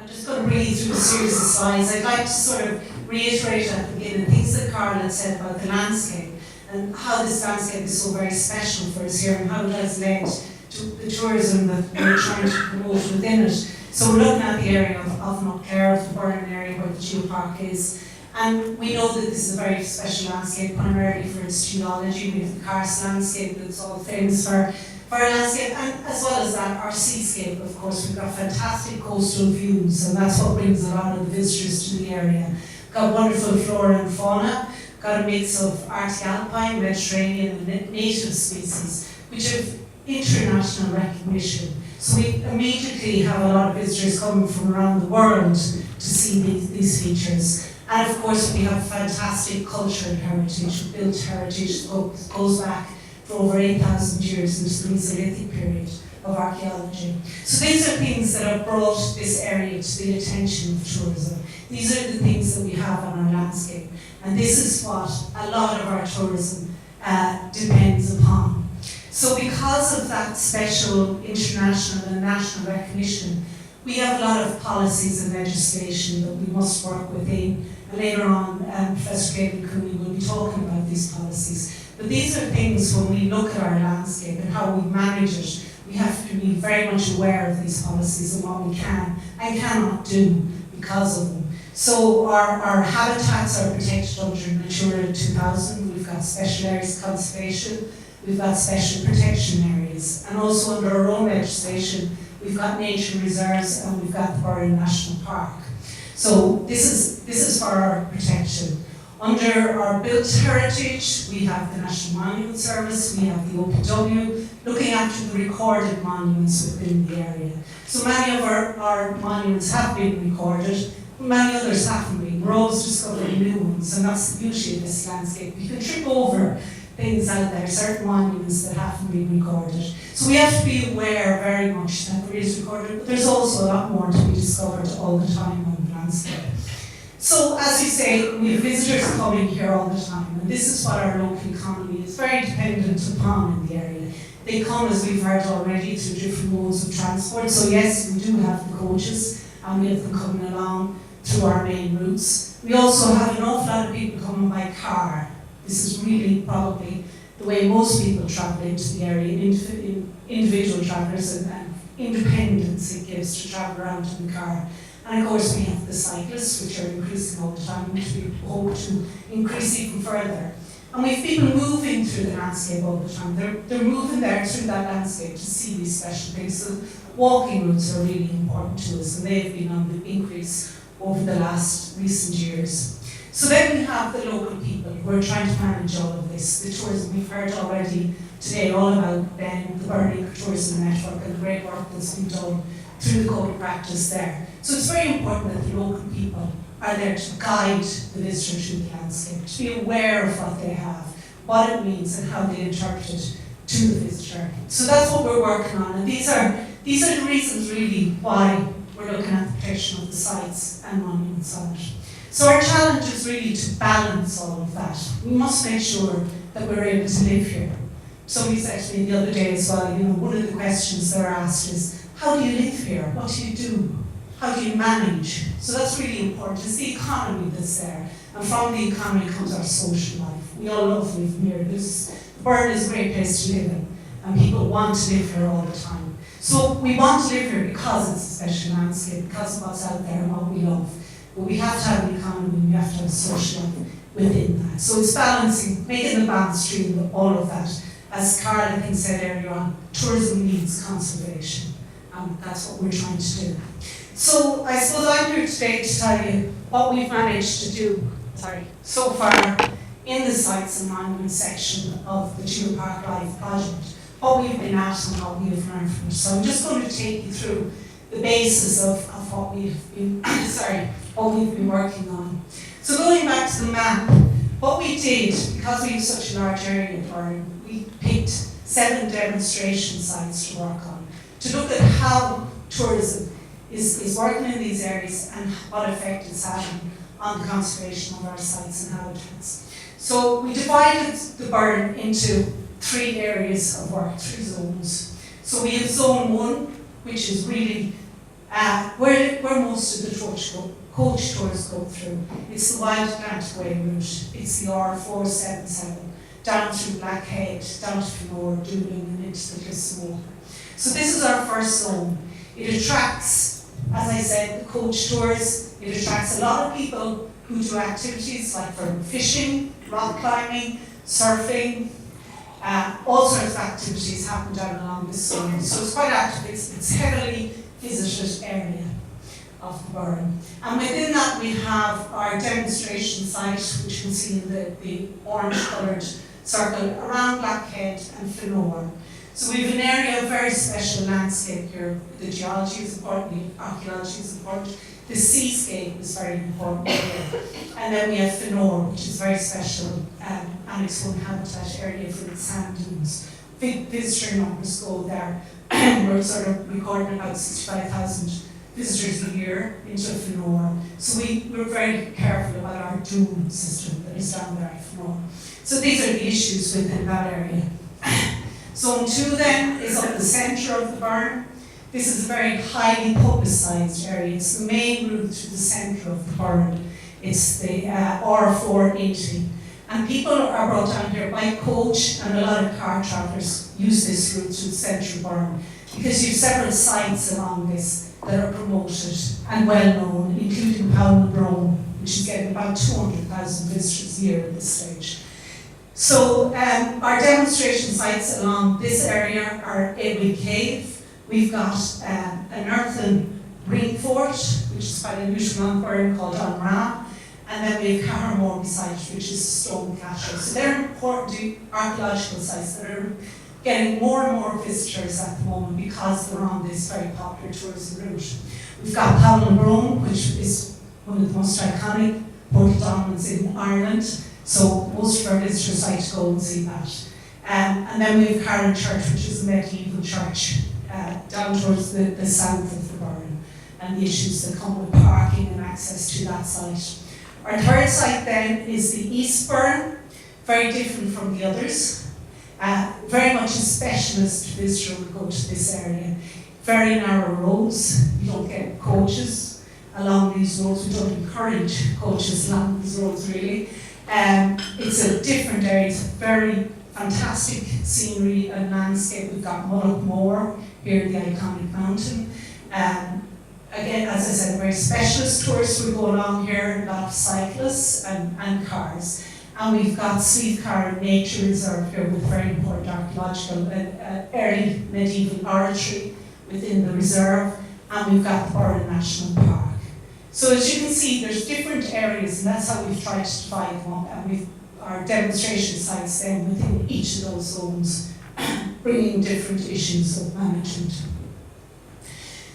I'm just going to bring you through a series of slides. I'd like to sort of reiterate at the beginning things that Carl had said about the landscape and how this landscape is so very special for us here and how it has led to the tourism that we're trying to promote within it. So we're looking at the area of Moher, of the Burren area where the Geopark is. And we know that this is a very special landscape, primarily for its geology. We have the karst landscape that's all famous for our landscape, and as well as that, our seascape, of course. We've got fantastic coastal views, and that's what brings a lot of the visitors to the area. We've got wonderful flora and fauna, got a mix of Arctic alpine, Mediterranean, and native species, which have international recognition. So we immediately have a lot of visitors coming from around the world to see these features. And of course, we have fantastic cultural heritage, built heritage that goes back for over 8,000 years into the Mesolithic period of archaeology. So these are things that have brought this area to the attention of tourism. These are the things that we have on our landscape. And this is what a lot of our tourism depends upon. So because of that special international and national recognition, we have a lot of policies and legislation that we must work within. And later on, Professor Gabriel Cooney will be talking about these policies. But these are things when we look at our landscape and how we manage it, we have to be very much aware of these policies and what we can and cannot do because of them. So our habitats are protected under Natura 2000. We've got special areas of conservation. We've got special protection areas. And also under our own legislation, we've got nature reserves and we've got the Burren National Park. So this is for our protection. Under our built heritage, we have the National Monument Service, we have the OPW, looking after the recorded monuments within the area. So many of our monuments have been recorded, but many others haven't been. We're always discovering new ones, and that's the beauty of this landscape. You can trip over things out there, certain monuments that haven't been recorded. So we have to be aware very much that there is recorded, but there's also a lot more to be discovered all the time on the landscape. So, as you say, we have visitors coming here all the time, and this is what our local economy is very dependent upon in the area. They come, as we've heard already, through different modes of transport. So yes, we do have the coaches, and we have them coming along through our main routes. We also have an awful lot of people coming by car. This is really probably the way most people travel into the area, individual travellers and independence it gives to travel around in the car. And of course we have the cyclists, which are increasing all the time, which we hope to increase even further. And we have people moving through the landscape all the time. They're moving there through that landscape to see these special things. So walking routes are really important to us, and they've been on the increase over the last recent years. So then we have the local people who are trying to manage all of this. The tourism, we've heard already today all about Ben, the Burren Tourism Network, and the great work that's been done through the code of practice there. So it's very important that the local people are there to guide the visitor through the landscape, to be aware of what they have, what it means, and how they interpret it to the visitor. So that's what we're working on, and these are the reasons really why we're looking at the protection of the sites and monuments on it. So our challenge is really to balance all of that. We must make sure that we're able to live here. Somebody said to me the other day as well, one of the questions they're asked is, how do you live here? What do you do? How do you manage? So that's really important. It's the economy that's there. And from the economy comes our social life. We all love living here. Burren is a great place to live in. And people want to live here all the time. So we want to live here because it's a special landscape, because of what's out there and what we love. But we have to have an economy, we have to have a social life within that. So it's balancing, making the balance stream of all of that. As Carl, I think, said earlier on, tourism needs conservation. And that's what we're trying to do. So I suppose I'm here today to tell you what we've managed to do so far in the sites and monuments section of the GeoparkLIFE project, what we've been at and what we have learned from it. So I'm just going to take you through the basis of what we've been what we've been working on. So going back to the map, what we did, because we have such a large area in Burren, we picked 7 demonstration sites to work on, to look at how tourism is working in these areas and what effect it's having on the conservation of our sites and habitats. So we divided the Burren into 3 areas of work, 3 zones. So we have zone 1, which is really where most of the coach tours go through. It's the Wild Atlantic Way route, it's the R477, down through Blackhead, down to Fenor, Doolin, and into the Cliffs of Moher. So this is our first zone. It attracts, as I said, the coach tours. It attracts a lot of people who do activities like from fishing, rock climbing, surfing, all sorts of activities happen down along this zone. So it's quite active. It's heavily visited area of the Burren. And within that we have our demonstration site, which you can see in the orange coloured circle around Blackhead and Fenor. So we have an area of very special landscape here. The geology is important, the archaeology is important. The seascape is very important here. And then we have Fenor, which is very special, Annex 1 habitat area for its sand dunes. Big visitor numbers go there. We're sort of recording about 65,000 visitors a year into Fenor. So we're very careful about our dune system that is down there at Fenor. So these are the issues within that area. Zone 2 then is up the centre of the Burren. This is a very highly publicised area. It's the main route to the centre of the Burren. It's the R480. And people are brought down here by coach, and a lot of car travellers use this route to the centre of Burren, because you have several sites along this that are promoted and well known, including Powell, which is getting about 200,000 visitors a year at this stage. So our demonstration sites along this area are Abbey Cave. We've got an earthen ring fort, which is quite unusual on Burren, called Ram. And then we have Carramore beside it, which is a stone cache. So they're important archaeological sites that are getting more and more visitors at the moment because they're on this very popular tourism route. We've got Powell, which is one of the most iconic portal dominants in Ireland. So most of our visitors like to go and see that. And then we have Carron Church, which is a medieval church down towards the south of the Burren, and the issues that come with parking and access to that site. Our third site then is the East Burren, very different from the others. Very much a specialist visitor would go to this area. Very narrow roads, you don't get coaches along these roads. We don't encourage coaches along these roads really. It's a different area, it's a very fantastic scenery and landscape. We've got Moher here, the iconic mountain. Again, as I said, very specialist tourists will go along here, a lot of cyclists and cars. And we've got Sleeve Nature Reserve here with very important archaeological early medieval oratory within the reserve. And we've got the Burren National Park. So as you can see, there's different areas, and that's how we've tried to divide them up. And we've our demonstration sites then within each of those zones, bringing different issues of management.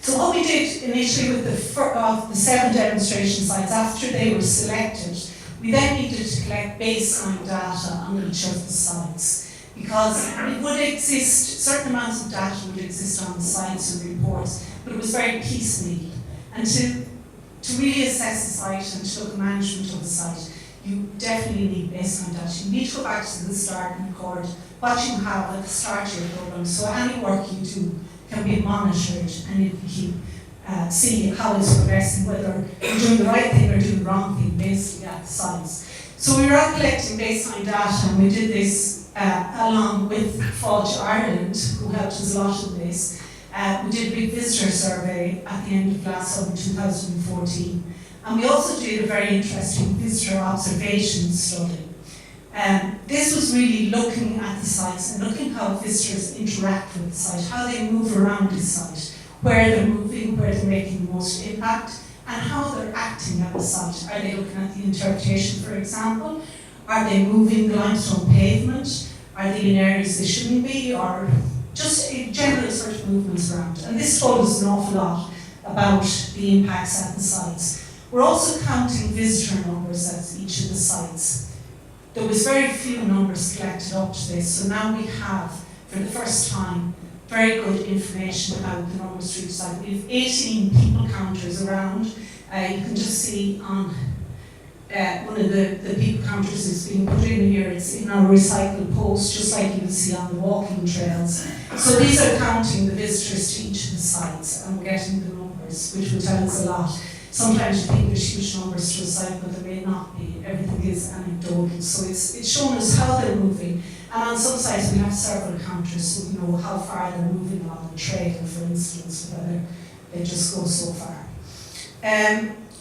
So what we did initially with the 7 demonstration sites, after they were selected, we then needed to collect baseline data on each of the sites, because it would exist, certain amounts of data would exist on the sites and reports, but it was very piecemeal. And to really assess the site and to look at management of the site, you definitely need baseline data. You need to go back to the start and record what you have at the start of your program, so any work you do can be monitored and you can keep see how it's progressing, whether you're doing the right thing or doing the wrong thing, basically at the sites. So we were out collecting baseline data, and we did this along with Fáilte Ireland, who helped us a lot in this. We did a big visitor survey at the end of last summer, 2014. And we also did a very interesting visitor observation study. This was really looking at the sites and looking how visitors interact with the site, how they move around the site, where they're moving, where they're making the most impact, and how they're acting at the site. Are they looking at the interpretation, for example? Are they moving the limestone pavement? Are they in areas they shouldn't be? Or just general sort of movements around. And this told us an awful lot about the impacts at the sites. We're also counting visitor numbers at each of the sites. There was very few numbers collected up to this, so now we have, for the first time, very good information about the numbers for each site. We have 18 people counters around. You can just see on one of the people counters is being put in here. It's in our recycled post, just like you would see on the walking trails. So these are counting the visitors to each of the sites, and we're getting the numbers. numbers, which will tell us a lot. Sometimes you think there's huge numbers to a site, but there may not be. Everything is anecdotal. So it's showing us how they're moving. And on some sites we have several counters, so we know how far they're moving along the trail, for instance, whether they just go so far.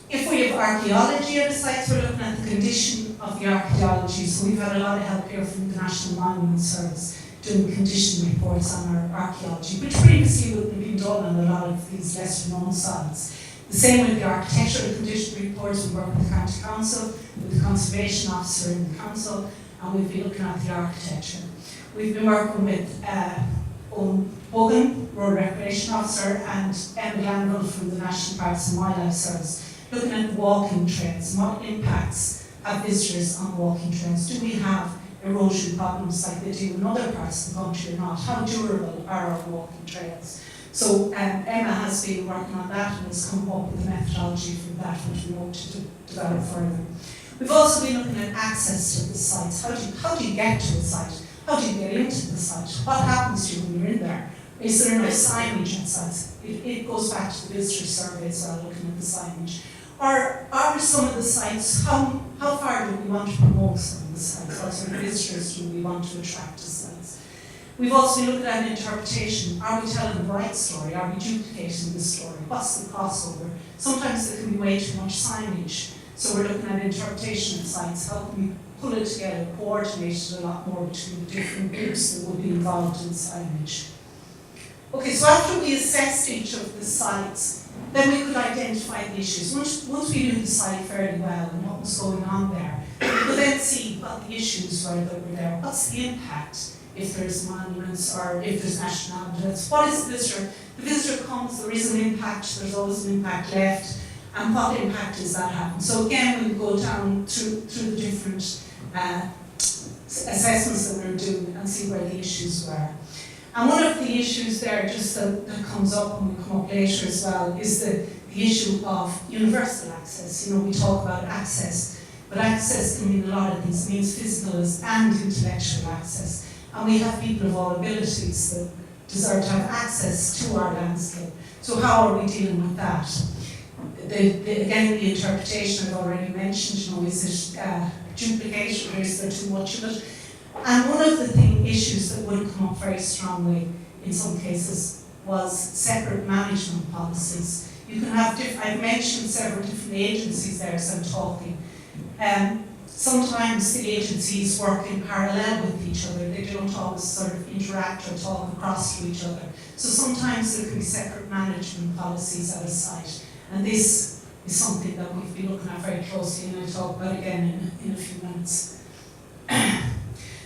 If we have archaeology at the sites, we're looking at the condition of the archaeology. So we've had a lot of help here from the National Monument Service doing condition reports on our archaeology, which previously wouldn't have been done on a lot of these lesser known sites. The same with the architectural condition reports. We work with the County Council, with the Conservation Officer in the Council, and we've been looking at the architecture. We've been working with Burren, Rural Recreation Officer, and Emma Glanville from the National Parks and Wildlife Service, looking at walking trails and what impacts have visitors on walking trails. Do we have erosion problems like they do in other parts of the country or not? How durable are our walking trails? So Emma has been working on that and has come up with a methodology for that, which we hope to develop further. We've also been looking at access to the sites. How do you get to a site? How do you get into the site? What happens to you when you're in there? Is there enough signage at sites? It goes back to the visitor survey as well, looking at the signage. Or are some of the sites, how far do we want to promote some of the sites? What sort of visitors do we want to attract to sites? We've also been looking at interpretation. Are we telling the right story? Are we duplicating the story? What's the crossover? Sometimes there can be way too much signage. So we're looking at interpretation of sites. How can we pull it together, coordinate it a lot more between the different groups that would be involved in signage? Okay, so after we assessed each of the sites, then we could identify the issues. Once we knew the site fairly well and what was going on there, we could then see what the issues were that were there. What's the impact if there's monuments or if there's national habitats? What is the visitor? The visitor comes, there is an impact, there's always an impact left, and what impact does that happen? So again, we go down through the different assessments that we're doing and see where the issues were. And one of the issues there, just that comes up when we come up later as well, is the issue of universal access. You know, we talk about access, but access can mean a lot of things. It means physical and intellectual access. And we have people of all abilities that deserve to have access to our landscape. So how are we dealing with that? Again, the interpretation I've already mentioned, you know, is it duplication or is there too much of it? And one of the issues that would come up very strongly in some cases was separate management policies. You can have I've mentioned several different agencies there as I'm talking. Sometimes the agencies work in parallel with each other. They don't always sort of interact or talk across to each other. So sometimes there can be separate management policies at a site. And this is something that we've been looking at very closely, and I'll talk about again in a few minutes.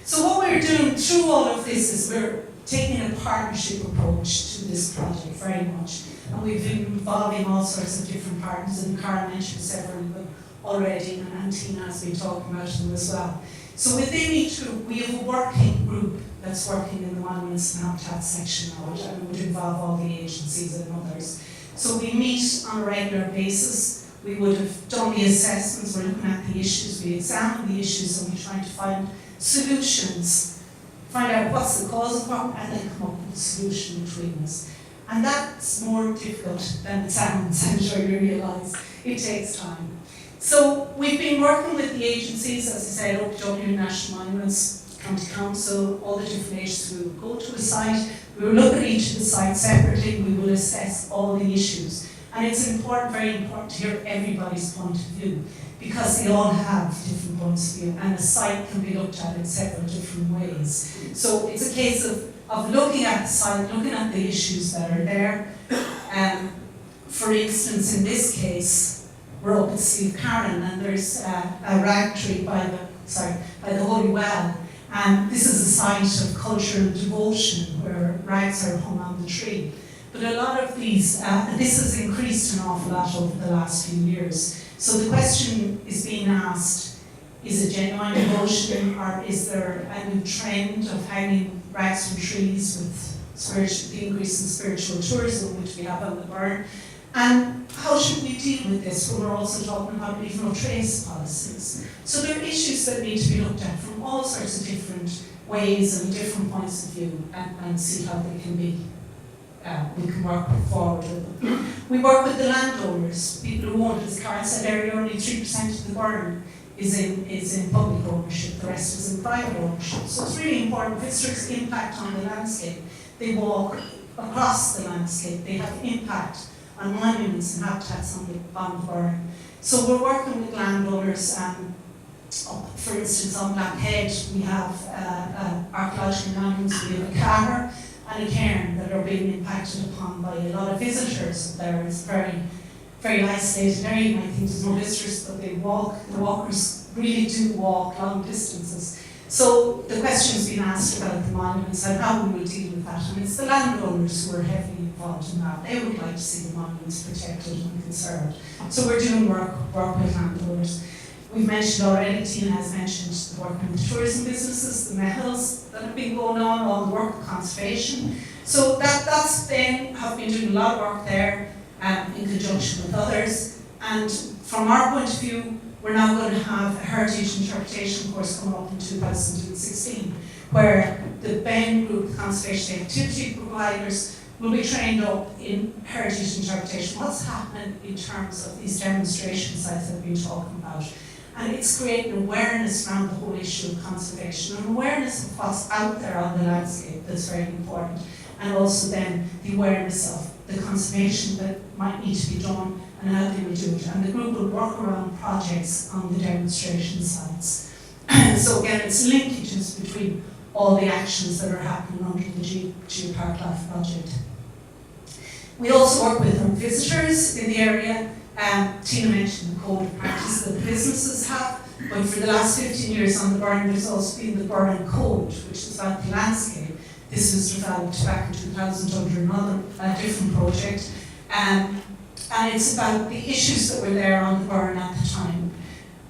So what we're doing through all of this is we're taking a partnership approach to this project very much. And we've been involving all sorts of different partners, and Cara mentioned several of them already, and Tina has been talking about them as well. So within each group, we have a working group that's working in the Monuments and Habitat section now, and it would involve all the agencies and others. So we meet on a regular basis. We would have done the assessments, we're looking at the issues, we examine the issues, and we're trying to find solutions, find out what's the cause of the problem, and then come up with a solution between us. And that's more difficult than it sounds, I'm sure you realise. It takes time. So we've been working with the agencies, as I said, OPW, National Monuments, County Council, all the different agencies. We will go to a site, we will look at each of the sites separately, we will assess all the issues. And it's important, very important to hear everybody's point of view, because they all have different points of view, and a site can be looked at in several different ways. So it's a case of looking at the site, looking at the issues that are there. For instance, in this case, we're up at Steve Karen, and there's a rag tree by the Holy Well. And this is a site of cultural devotion where rags are hung on the tree. But a lot of these, this has increased an awful lot over the last few years. So the question is being asked, is it genuine devotion, or is there a new trend of hanging rags from trees with the increase in spiritual tourism, which we have on the Burren? And how should we deal with this when we're also talking about leave no trace policies? So there are issues that need to be looked at from all sorts of different ways and different points of view, and see how they can be we can work forward with them. We work with the landowners, people who own, as Carl said earlier, only 3% of the Burren is in public ownership, the rest is in private ownership. So it's really important. Visitors impact on the landscape. They walk across the landscape. They have impact on monuments and habitats on the Burren. So we're working with landowners. For instance, on Blackhead, we have archaeological monuments. We have a Caher and a cairn that are being impacted upon by a lot of visitors there. It's very, very isolated area. I think there's no visitors, but they walk. The walkers really do walk long distances. So the question's been asked about the monuments and how we will deal with that. And it's the landowners who are heavily involved in that. They would like to see the monuments protected and conserved. So we're doing work with landowners. We've mentioned already, Tina has mentioned the work with the tourism businesses, the metals that have been going on, all the work with conservation. So that's been, have been doing a lot of work there in conjunction with others. And from our point of view, we're now going to have a heritage interpretation course coming up in 2016, where the BEN group, conservation activity providers, will be trained up in heritage interpretation. What's happening in terms of these demonstration sites that we've been talking about? And it's creating awareness around the whole issue of conservation and awareness of what's out there on the landscape that's very important. And also then the awareness of the conservation that might need to be done and how they will do it. And the group will work around projects on the demonstration sites. So again, it's linkages between all the actions that are happening under the GeoparkLIFE project. We also work with visitors in the area. Tina mentioned the code of practice that the businesses have, but for the last 15 years on the Burren, there's also been the Burren Code, which is about the landscape. This was developed back in 2000 under a different project. And it's about the issues that were there on the Burren at the time.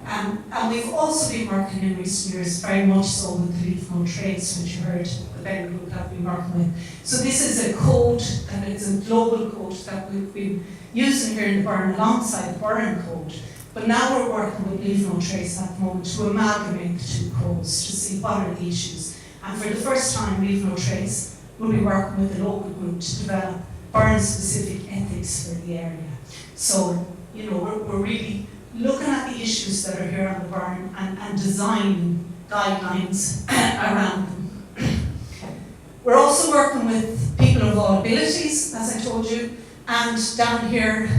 And we've also been working in recent years very much so with the Leave No Trace, which you heard the BEN group have been working with. So this is a code, and it's a global code that we've been using here in the Burren alongside the Burren code. But now we're working with Leave No Trace at the moment to amalgamate the two codes to see what are the issues. And for the first time, Leave No Trace will be working with a local group to develop Burren-specific ethics for the area. So, you know, we're really looking at the issues that are here on the Burren and designing guidelines around them. We're also working with people of all abilities, as I told you, and down here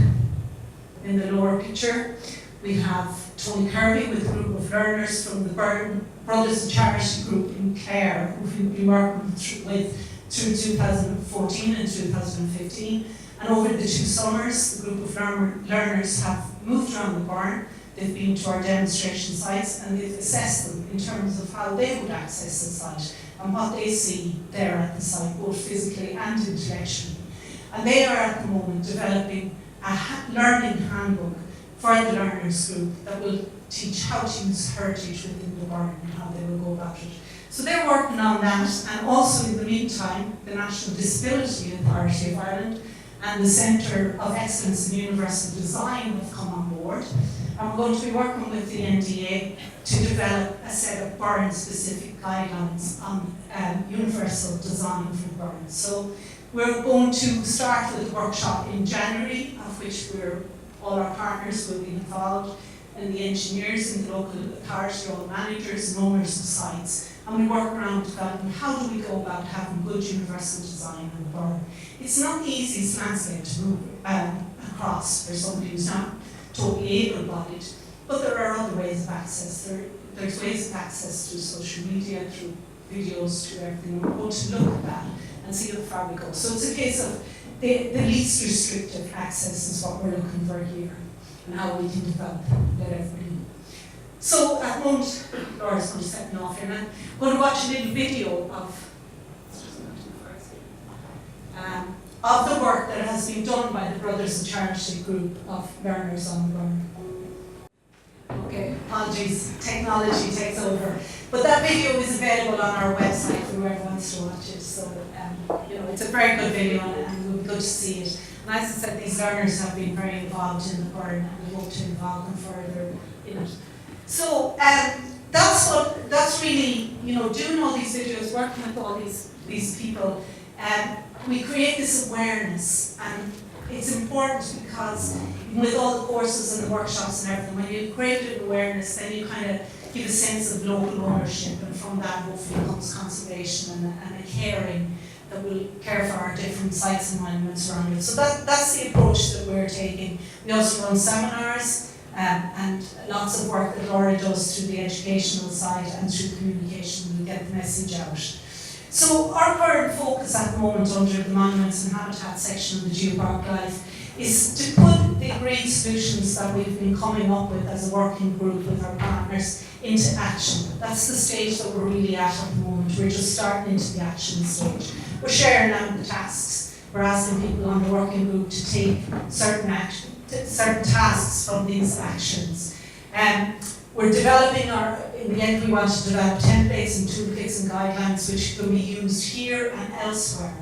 in the lower picture, we have Tony Kirby with a group of learners from the Burren Brothers and Charity Group in Clare, who we've been working with through 2014 and 2015. And over the 2 summers, the group of learners have moved around the Burren. They've been to our demonstration sites and they've assessed them in terms of how they would access the site and what they see there at the site, both physically and intellectually. And they are at the moment developing a learning handbook for the learners group that will teach how to use heritage within the Burren and how they will go about it. So they're working on that, and also in the meantime, the National Disability Authority of Ireland and the Centre of Excellence in Universal Design have come on board. And we're going to be working with the NDA to develop a set of Burren-specific guidelines on universal design for Burren. So we're going to start with a workshop in January, of which all our partners will be involved, and the engineers and the local authority, all managers and owners of sites. And we work around developing how do we go about having good universal design in the Burren. It's not the easiest landscape to move across for somebody who's not totally able-bodied, but there are other ways of access. There's ways of access through social media, through videos, through everything. We're going to look at that and see how far we go. So it's a case of the least restrictive access is what we're looking for here, and how we can develop let everybody know. So at the moment, Laura's going to set me off here now. We're going to watch a little video of the work that has been done by the Brothers and Charity group of learners on the Burren. Okay, apologies, technology takes over. But that video is available on our website for whoever wants to watch it. So, you know, it's a very good video and it would be good to see it. And as I said, these learners have been very involved in the Burren and we hope to involve them further in it. So that's really, you know, doing all these videos, working with all these people. we create this awareness, and it's important because with all the courses and the workshops and everything, when you create an awareness, then you kind of give a sense of local ownership, and from that hopefully comes conservation and a caring that will care for our different sites and monuments around it. So that's the approach that we're taking. We also run seminars and lots of work that Laura does through the educational side and through communication to get the message out. So our current focus at the moment under the Monuments and Habitat section of the GeoparkLIFE is to put the agreed solutions that we've been coming up with as a working group with our partners into action. That's the stage that we're really at the moment. We're just starting into the action stage. We're sharing out the tasks. We're asking people on the working group to take certain tasks from these actions. We're developing in the end we want to develop templates and toolkits and guidelines which can be used here and elsewhere.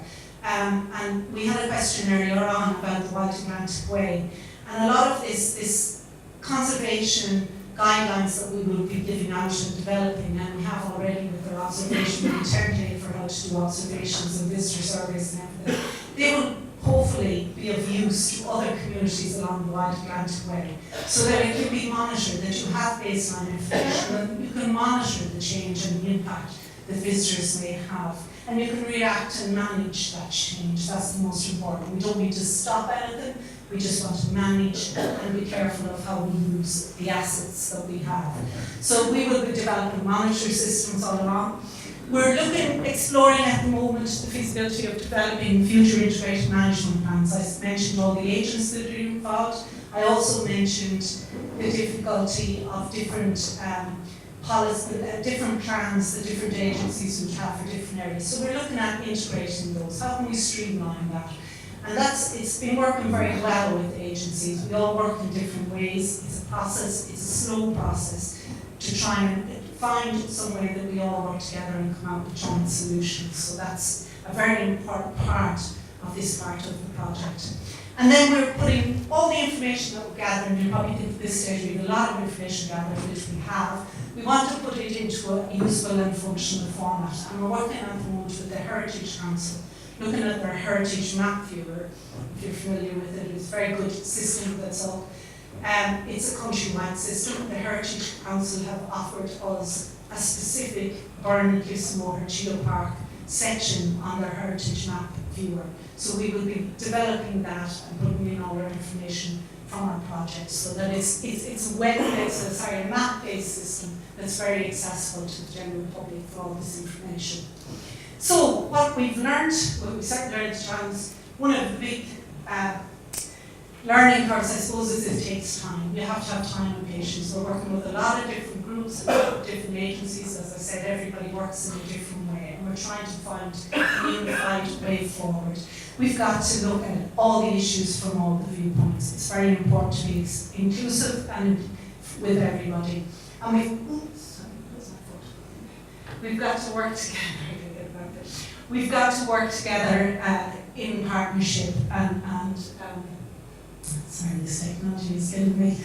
And we had a question earlier on about the Wild Atlantic Way. And a lot of this conservation guidelines that we will be giving out and developing, and we have already with our observation template for how to do observations and visitor surveys and everything, they will hopefully be of use to other communities along the Wild Atlantic Way, so that it can be monitored, that you have baseline information, that you can monitor the change and the impact that visitors may have, and you can react and manage that change. That's the most important. We don't need to stop anything, we just want to manage and be careful of how we use the assets that we have. So we will be developing monitor systems all along. We're exploring at the moment the feasibility of developing future integrated management plans. I mentioned all the agents that are involved. I also mentioned the difficulty of different different plans that different agencies would have for different areas. So we're looking at integrating those. How can we streamline that? And it's been working very well with agencies. We all work in different ways. It's a process, it's a slow process to try and find some way that we all work together and come out with joint solutions. So that's a very important part of this part of the project. And then we're putting all the information that we're gathering, you probably think at this stage we have a lot of information gathered, which we have. We want to put it into a useful and functional format. And we're working at the moment with the Heritage Council, looking at their Heritage Map Viewer, if you're familiar with it. It's a very good system that's up. It's a countrywide system. The Heritage Council have offered us a specific Burren and Moher Geopark section on their Heritage Map Viewer. So we will be developing that and putting in all our information from our project so that it's a map-based system that's very accessible to the general public for all this information. So what we've learned, well, we certainly learned one of the big learning curves, I suppose, is it takes time. You have to have time and patience. We're working with a lot of different groups, a lot of different agencies. As I said, everybody works in a different way, and we're trying to find a unified way forward. We've got to look at all the issues from all the viewpoints. It's very important to be inclusive and with everybody. And we've got to work together. We've got to work together in partnership and sorry, this technology is killing me.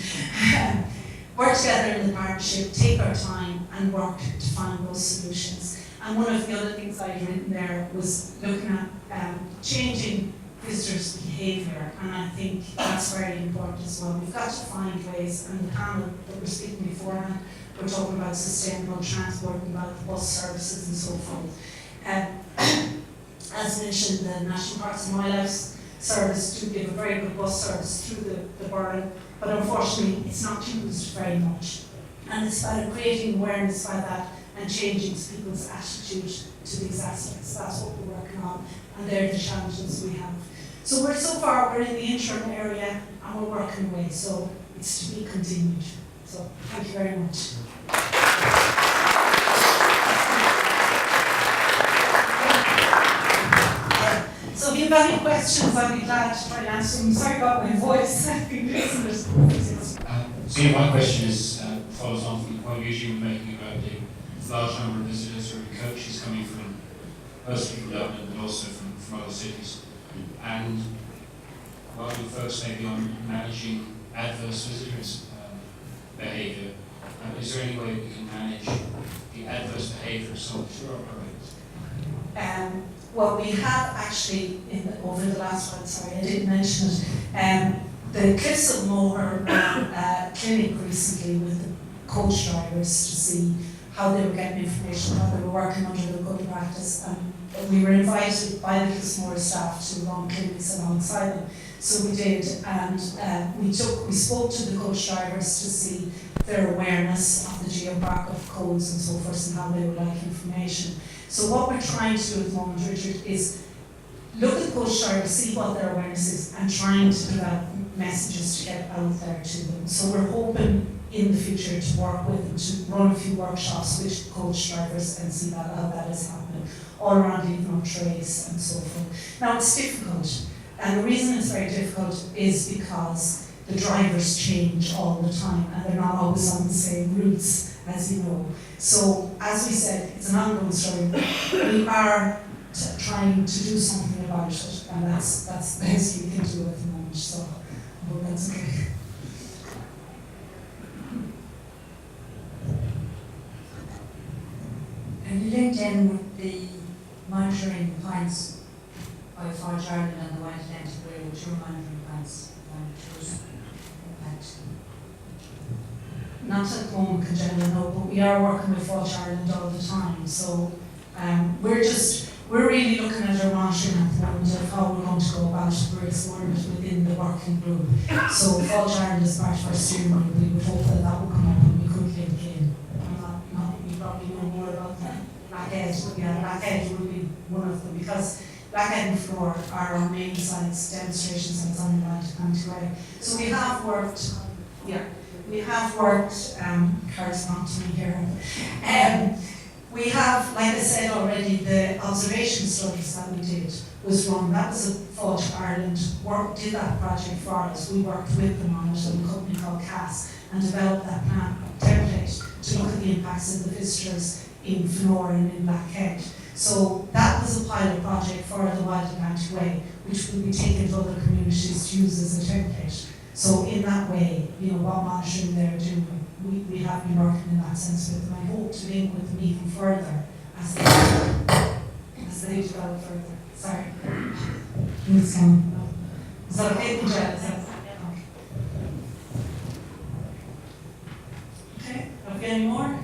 Work together in the partnership, take our time and work to find those solutions. And one of the other things I'd written there was looking at changing visitors' behaviour, and I think that's very important as well. We've got to find ways, and the panel that we're speaking beforehand, we're talking about sustainable transport and about the bus services and so forth. As mentioned, the National Parks and Wildlife Service do give a very good bus service through the Burren, but unfortunately it's not used very much. And it's about creating awareness by that and changing people's attitude to these aspects. That's what we're working on, and they're the challenges we have. So we're in the interim area and we're working away, so it's to be continued. So thank you very much. So if you have any questions, I'd be glad to try and answer them. Sorry about my voice. So my question is, follows on from the point you were making about the large number of visitors or coaches coming from mostly from Dublin, but also from other cities. And while you focus maybe on managing adverse visitors' behaviour, is there any way we can manage the adverse behaviour of some tour operators? Well, we have actually, over the last one, sorry, I didn't mention it, the Cliffs of Moher ran a clinic recently with the coach drivers to see how they were getting information, how they were working under the good practice. And we were invited by the Cliffs of Moher staff to run clinics alongside them. So we did, and we spoke to the coach drivers to see their awareness of the Geopark, of codes and so forth, and how they would like information. So what we're trying to do at the moment, Richard, is look at the coach drivers, see what their awareness is, and trying to develop messages to get out there to them. So we're hoping in the future to work with them, to run a few workshops with coach drivers and see how that is happening, all around leaving up trays and so forth. Now it's difficult, and the reason it's very difficult is because the drivers change all the time and they're not always on the same routes, as you know. So as we said, it's an ongoing story. We are trying to do something about it, and that's the best we can do at the moment. So I hope that's okay. Are you linked in with the monitoring points by Forge Ireland and the Wild Atlantic Way, which are monitoring points on tourism impact? Not at the moment, Conjela, no, but we are working with Forge Ireland all the time. So we're really looking at our monitoring at the moment of how we're going to go about it. We're exploring it within the working group. So Forge Ireland is part of our steering group. We would hope that that will come up and we could link in. You probably know more about that. Blackhead, Blackhead will be one of them, because Blackhead and Floor are our main sites, demonstration sites on the Atlantic Way. So we have worked, cards not to me here. We have, like I said already, the observation studies that we did was run. That was a Forge Ireland did that project for us. We worked with them on it, and a company called CAS, and developed that plan template to look at the impacts of the visitors in Fenor and in Blackhead. So that was a pilot project for the Wild Atlantic Way, which will be taken to other communities to use as a template. So in that way, what monitoring they're doing, we have been working in that sense with them. I hope to link with them even further as they develop further. Sorry. Is that okay, Angela? Okay. Have we any more?